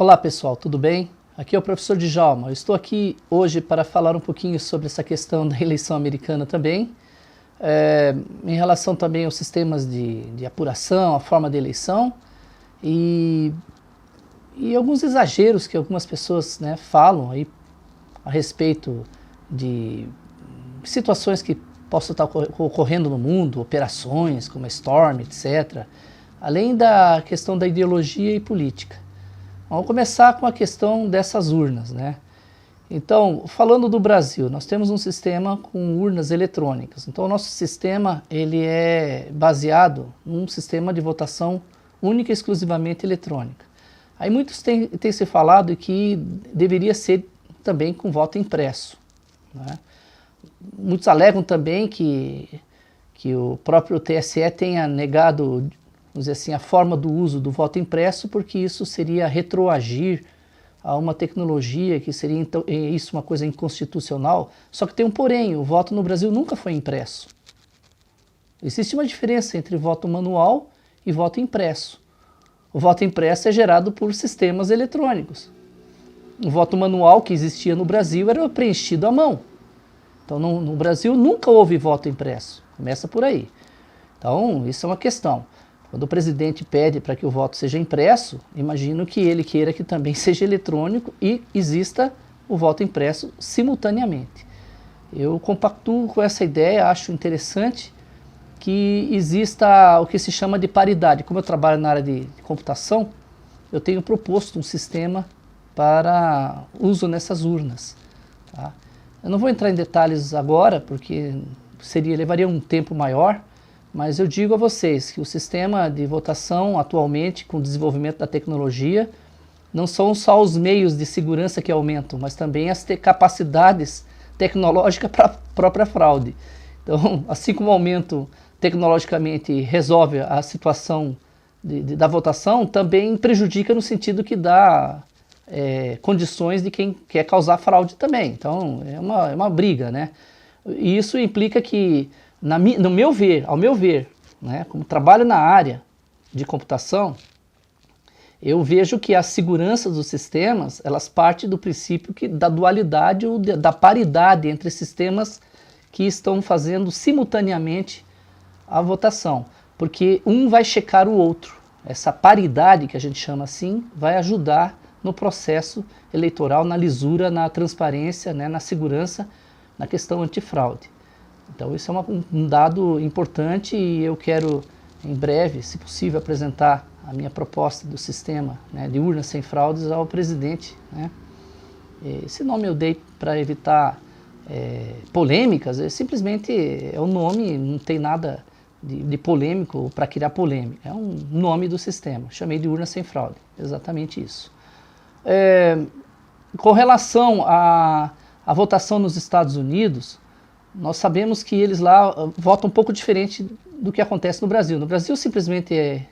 Olá pessoal, tudo bem? Aqui é o professor Djalma. Eu estou aqui hoje para falar um pouquinho sobre essa questão da eleição americana também, em relação também aos sistemas de apuração, a forma de eleição e, e alguns exageros que algumas pessoas, né, falam aí a respeito de situações que possam estar ocorrendo no mundo, operações como a Storm, etc., além da questão da ideologia e política. Vamos começar com a questão dessas urnas, né? Então, falando do Brasil, nós temos um sistema com urnas eletrônicas. Então, o nosso sistema ele é baseado num sistema de votação única e exclusivamente eletrônica. Aí muitos têm se falado que deveria ser também com voto impresso, né? Muitos alegam também que o próprio TSE tenha negado, vamos dizer assim, a forma do uso do voto impresso, porque isso seria retroagir a uma tecnologia que seria então, isso uma coisa inconstitucional. Só que tem um porém, o voto no Brasil nunca foi impresso. Existe uma diferença entre voto manual e voto impresso. O voto impresso é gerado por sistemas eletrônicos. O voto manual que existia no Brasil era preenchido à mão. Então no Brasil nunca houve voto impresso, começa por aí. Então isso é uma questão. Quando o presidente pede para que o voto seja impresso, imagino que ele queira que também seja eletrônico e exista o voto impresso simultaneamente. Eu compactuo com essa ideia, acho interessante que exista o que se chama de paridade. Como eu trabalho na área de computação, eu tenho proposto um sistema para uso nessas urnas, tá? Eu não vou entrar em detalhes agora, porque levaria um tempo maior, mas eu digo a vocês que o sistema de votação atualmente, com o desenvolvimento da tecnologia, não são só os meios de segurança que aumentam, mas também as capacidades tecnológicas para a própria fraude. Então, assim como o aumento tecnologicamente resolve a situação da votação, também prejudica no sentido que dá condições de quem quer causar fraude também. Então, é uma briga, né? E isso implica que, ao meu ver, né, como trabalho na área de computação, eu vejo que a segurança dos sistemas, elas partem do princípio da dualidade ou da paridade entre sistemas que estão fazendo simultaneamente a votação, porque um vai checar o outro. Essa paridade, que a gente chama assim, vai ajudar no processo eleitoral, na lisura, na transparência, né, na segurança, na questão antifraude. Então isso é um dado importante e eu quero, em breve, se possível, apresentar a minha proposta do sistema, né, de urnas sem fraudes ao presidente, né? Esse nome eu dei para evitar polêmicas, simplesmente é o nome, não tem nada de polêmico para criar polêmica, é um nome do sistema, chamei de urna sem fraude, exatamente isso. Com relação à votação nos Estados Unidos, nós sabemos que eles lá votam um pouco diferente do que acontece no Brasil. No Brasil, simplesmente,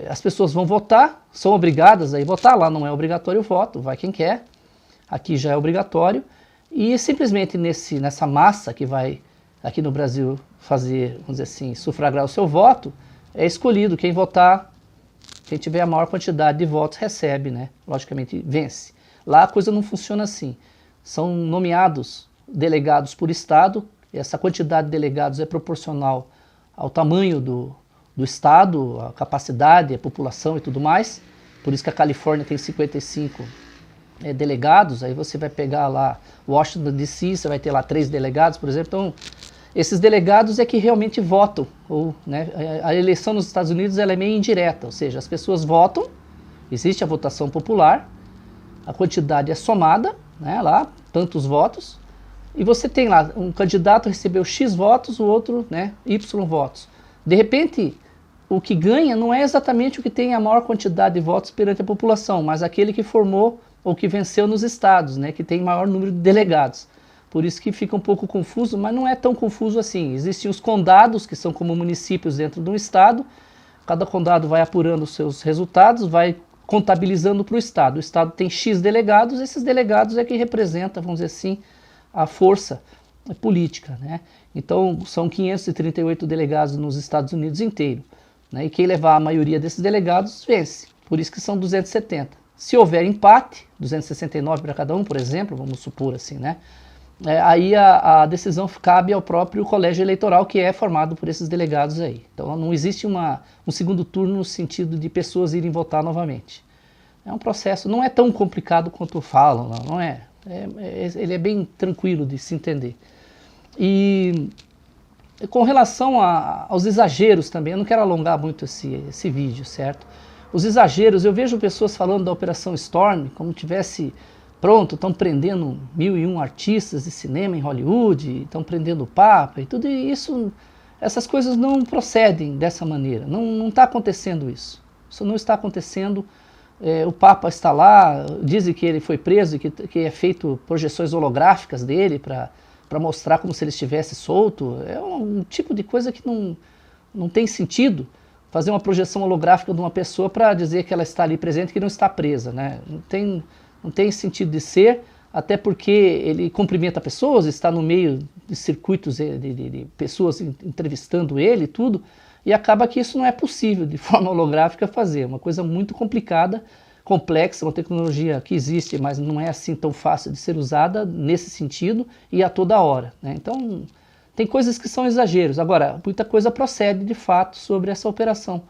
as pessoas vão votar, são obrigadas a ir votar, lá não é obrigatório o voto, vai quem quer, aqui já é obrigatório, e simplesmente nessa massa que vai, aqui no Brasil, fazer, vamos dizer assim, sufragar o seu voto, é escolhido quem votar, quem tiver a maior quantidade de votos recebe, né? Logicamente vence. Lá a coisa não funciona assim. São nomeados delegados por estado, essa quantidade de delegados é proporcional ao tamanho do estado, a capacidade, a população e tudo mais. Por isso que a Califórnia tem 55 delegados, aí você vai pegar lá Washington DC, você vai ter lá 3 delegados, por exemplo. Então, esses delegados é que realmente votam, né, a eleição nos Estados Unidos ela é meio indireta, ou seja, as pessoas votam, existe a votação popular, a quantidade é somada, né, lá, tantos votos, e você tem lá, um candidato recebeu X votos, o outro, né, Y votos. De repente, o que ganha não é exatamente o que tem a maior quantidade de votos perante a população, mas aquele que formou ou que venceu nos estados, né, que tem maior número de delegados. Por isso que fica um pouco confuso, mas não é tão confuso assim. Existem os condados, que são como municípios dentro de um estado. Cada condado vai apurando os seus resultados, vai contabilizando para o estado. O estado tem X delegados, esses delegados é que representam, vamos dizer assim, a força política, né? Então, são 538 delegados nos Estados Unidos inteiro, né? E quem levar a maioria desses delegados vence. Por isso que são 270. Se houver empate, 269 para cada um, por exemplo, vamos supor assim, né? Aí a decisão cabe ao próprio colégio eleitoral, que é formado por esses delegados aí. Então não existe um segundo turno no sentido de pessoas irem votar novamente. É um processo, não é tão complicado quanto falam, não é? Ele é bem tranquilo de se entender. E com relação aos exageros também, eu não quero alongar muito esse vídeo, certo? Os exageros, eu vejo pessoas falando da Operação Storm como tivesse, pronto, estão prendendo 1001 artistas de cinema em Hollywood, estão prendendo o Papa e tudo isso, essas coisas não procedem dessa maneira, não está acontecendo isso. Isso não está acontecendo, o Papa está lá, dizem que ele foi preso e que é feito projeções holográficas dele para mostrar como se ele estivesse solto. É um tipo de coisa que não tem sentido. Fazer uma projeção holográfica de uma pessoa para dizer que ela está ali presente e que não está presa, né? Não tem sentido de ser, até porque ele cumprimenta pessoas, está no meio de circuitos de pessoas entrevistando ele e tudo, e acaba que isso não é possível de forma holográfica fazer. É uma coisa muito complicada, complexa, uma tecnologia que existe, mas não é assim tão fácil de ser usada nesse sentido e a toda hora, né? Então, tem coisas que são exageros. Agora, muita coisa procede de fato sobre essa operação,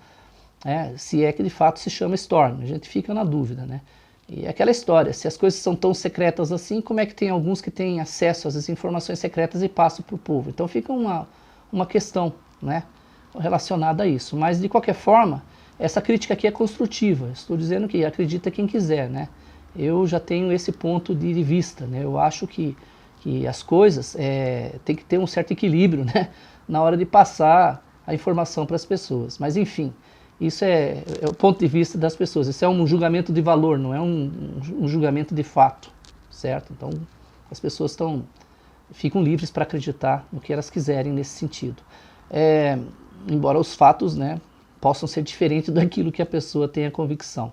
se é que de fato se chama Storm. A gente fica na dúvida, né? E é aquela história, se as coisas são tão secretas assim, como é que tem alguns que têm acesso às informações secretas e passam para o povo? Então fica uma questão, né, relacionada a isso. Mas de qualquer forma, essa crítica aqui é construtiva. Estou dizendo que acredita quem quiser, né? Eu já tenho esse ponto de vista, né? Eu acho que as coisas tem que ter um certo equilíbrio, né, na hora de passar a informação para as pessoas. Mas enfim, isso é o ponto de vista das pessoas. Isso é um julgamento de valor, não é um julgamento de fato, certo? Então as pessoas ficam livres para acreditar no que elas quiserem nesse sentido. Embora os fatos, né, possam ser diferentes daquilo que a pessoa tem a convicção.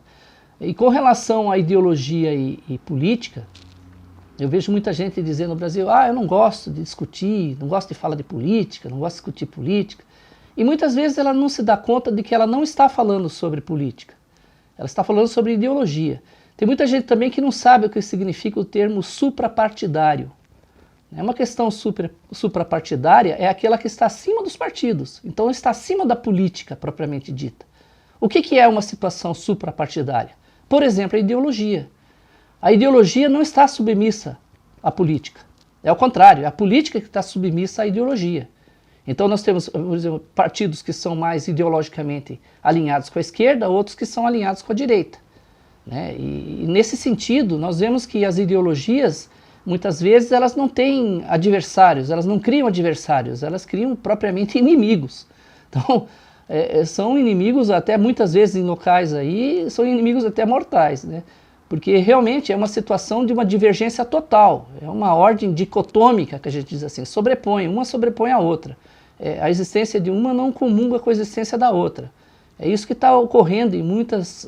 E com relação à ideologia e política, eu vejo muita gente dizendo no Brasil, eu não gosto de discutir, não gosto de falar de política, não gosto de discutir política. E muitas vezes ela não se dá conta de que ela não está falando sobre política. Ela está falando sobre ideologia. Tem muita gente também que não sabe o que significa o termo suprapartidário. Uma questão suprapartidária é aquela que está acima dos partidos. Então está acima da política propriamente dita. O que é uma situação suprapartidária? Por exemplo, a ideologia. A ideologia não está submissa à política. É o contrário, é a política que está submissa à ideologia. Então nós temos, por exemplo, partidos que são mais ideologicamente alinhados com a esquerda, outros que são alinhados com a direita, né? E nesse sentido, nós vemos que as ideologias, muitas vezes, elas não têm adversários, elas não criam adversários, elas criam propriamente inimigos. Então, são inimigos até muitas vezes em locais aí, são inimigos até mortais, né? Porque realmente é uma situação de uma divergência total, é uma ordem dicotômica que a gente diz assim, uma sobrepõe a outra. A existência de uma não comunga com a existência da outra. É isso que está ocorrendo em muitas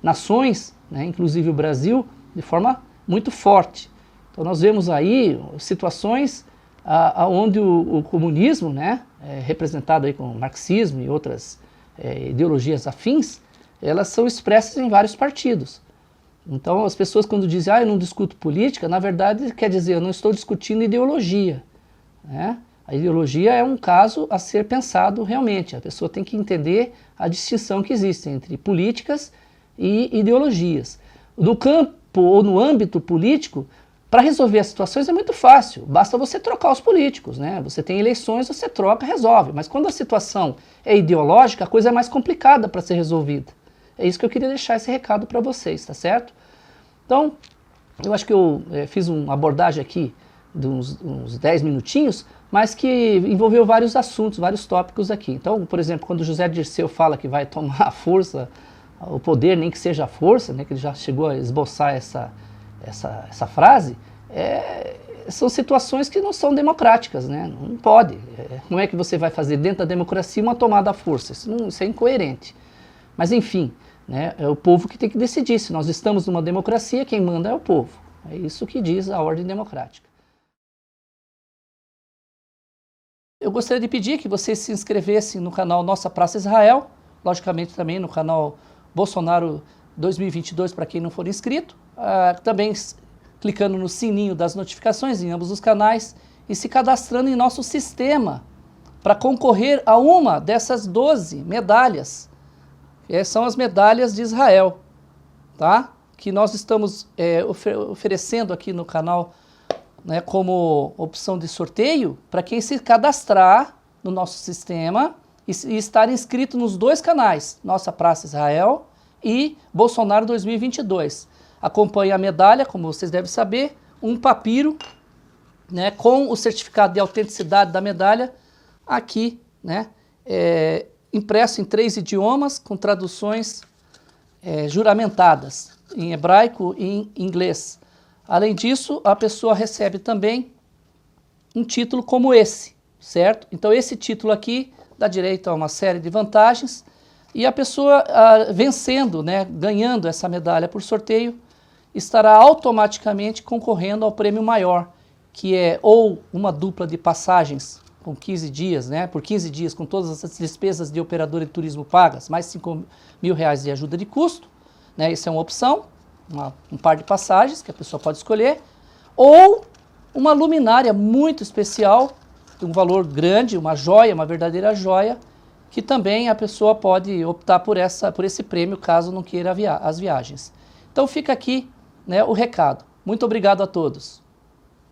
nações, né, inclusive o Brasil, de forma muito forte. Então nós vemos aí situações onde o comunismo, né, representado aí com o marxismo e outras ideologias afins, elas são expressas em vários partidos. Então as pessoas quando dizem, eu não discuto política, na verdade quer dizer, eu não estou discutindo ideologia, né? A ideologia é um caso a ser pensado realmente, a pessoa tem que entender a distinção que existe entre políticas e ideologias. No campo ou no âmbito político, para resolver as situações é muito fácil, basta você trocar os políticos, né? Você tem eleições, você troca, resolve, mas quando a situação é ideológica, a coisa é mais complicada para ser resolvida. É isso que eu queria deixar esse recado para vocês, tá certo? Então, eu acho que eu fiz uma abordagem aqui de uns 10 minutinhos, mas que envolveu vários assuntos, vários tópicos aqui. Então, por exemplo, quando o José Dirceu fala que vai tomar a força, o poder, nem que seja a força, né, que ele já chegou a esboçar essa frase, são situações que não são democráticas, né? Não pode. Como é que você vai fazer dentro da democracia uma tomada à força? Isso é incoerente. Mas enfim, né, é o povo que tem que decidir. Se nós estamos numa democracia, quem manda é o povo. É isso que diz a ordem democrática. Eu gostaria de pedir que vocês se inscrevessem no canal Nossa Praça Israel, logicamente também no canal Bolsonaro 2022 para quem não for inscrito, também clicando no sininho das notificações em ambos os canais e se cadastrando em nosso sistema para concorrer a uma dessas 12 medalhas. São as medalhas de Israel, tá? Que nós estamos oferecendo aqui no canal, né, como opção de sorteio para quem se cadastrar no nosso sistema e estar inscrito nos 2 canais, Nossa Praça Israel e Bolsonaro 2022. Acompanhe a medalha, como vocês devem saber, um papiro, né, com o certificado de autenticidade da medalha aqui, né, impresso em 3 idiomas, com traduções juramentadas, em hebraico e em inglês. Além disso, a pessoa recebe também um título como esse, certo? Então esse título aqui dá direito a uma série de vantagens e a pessoa vencendo, né, ganhando essa medalha por sorteio, estará automaticamente concorrendo ao prêmio maior, que é ou uma dupla de passagens com 15 dias, né, por 15 dias, com todas as despesas de operadora de turismo pagas, mais R$5.000 de ajuda de custo, né, isso é uma opção, um par de passagens que a pessoa pode escolher, ou uma luminária muito especial, de um valor grande, uma joia, uma verdadeira joia, que também a pessoa pode optar por esse prêmio, caso não queira as viagens. Então fica aqui, né, o recado. Muito obrigado a todos.